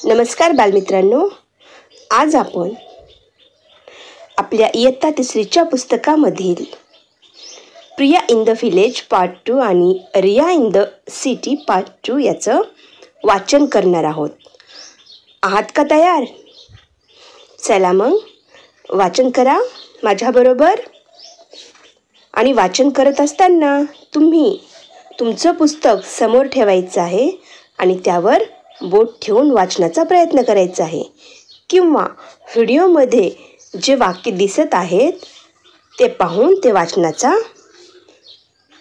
नमस्कार बालमित्रांनो, आज आपण आपल्या इयत्ता 3च्या पुस्तकामधील प्रिया इन द विलेज पार्ट 2 आणि रिया इन द सिटी पार्ट 2 याचं वाचन करणार आहोत. आहात का तयार? चला मग वाचन करा माझ्याबरोबर. आणि वाचन करत असताना तुम्ही तुमचं पुस्तक समोर ठेवायचं आहे आणि त्यावर बोट ठेवून वाचनाचा प्रयत्न करायचा आहे, किंवा व्हिडिओमध्ये जे वाक्य दिसत आहेत ते पाहून ते वाचनाचा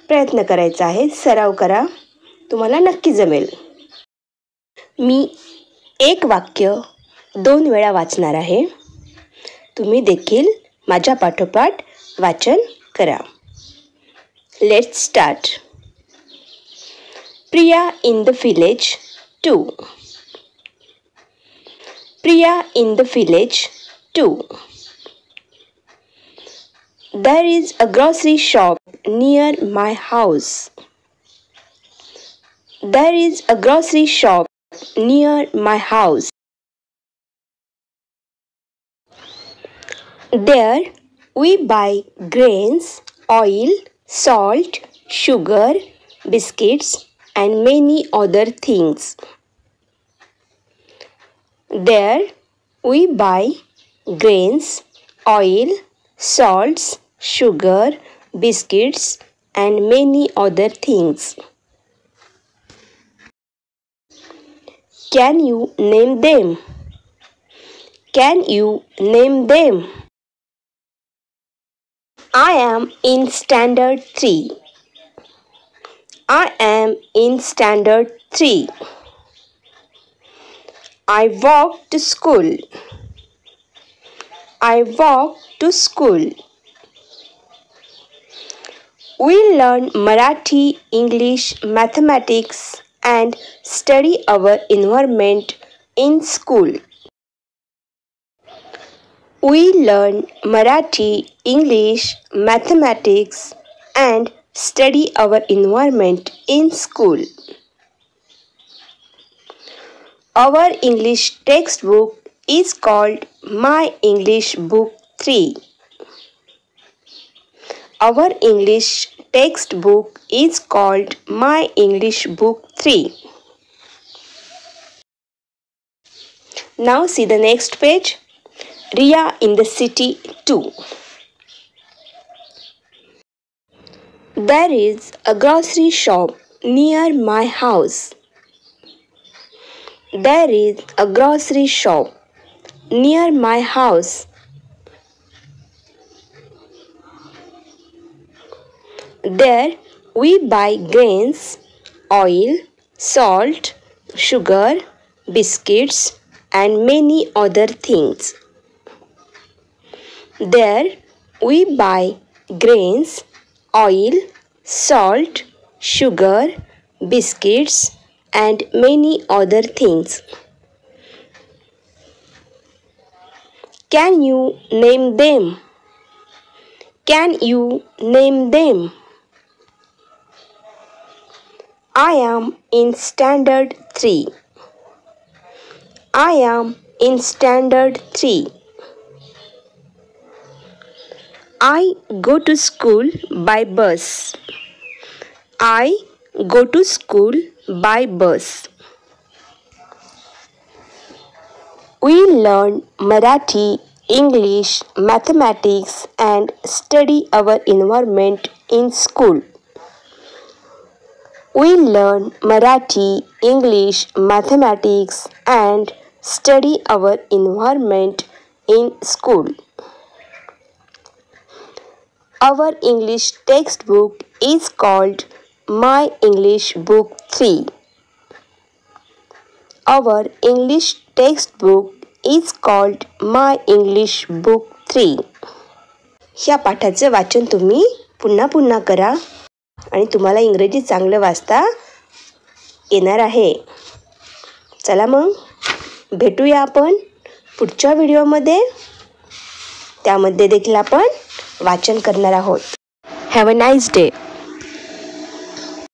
प्रयत्न करायचा आहे. सराव करा, तुम्हाला नक्की जमेल. मी एक वाक्य 2 वेळा वाचणार आहे. तुम्ही देखील माझ्या पाठोपाठ वाचन करा. Let's start. Priya in the village 2. Priya in the village 2. There is a grocery shop near my house. There is a grocery shop near my house. There we buy grains, oil, salt, sugar, biscuits, and many other things. There we buy grains, oil, salts, sugar, biscuits, and many other things. Can you name them? Can you name them? I am in standard 3. I am in standard 3. I walk to school. I walk to school. We learn Marathi, English, mathematics, and study our environment in school. We learn Marathi, English, mathematics, and study our environment in school. Our English textbook is called My English Book 3. Our English textbook is called My English Book 3. Now see the next page. Riya in the city 2. There is a grocery shop near my house. There is a grocery shop near my house. There we buy grains, oil, salt, sugar, biscuits, and many other things. There we buy grains, oil, salt, sugar, biscuits, and many other things. Can you name them? Can you name them? I am in standard 3. I am in standard 3. I go to school by bus. I go to school by bus. We learn Marathi, English, mathematics, and study our environment in school. We learn Marathi, English, mathematics, and study our environment in school. Our English textbook is called My English Book 3. Our English textbook is called My English Book 3. ह्या पाठाचं वाचन तुम्ही पुन्हा पुन्हा करा आणि तुम्हाला इंग्रजी चांगलं वाचता येणार आहे. चला मग भेटूया आपण पुढच्या व्हिडिओमध्ये. त्यामध्ये देखील आपण वाचन करणार आहोत. Have a nice day.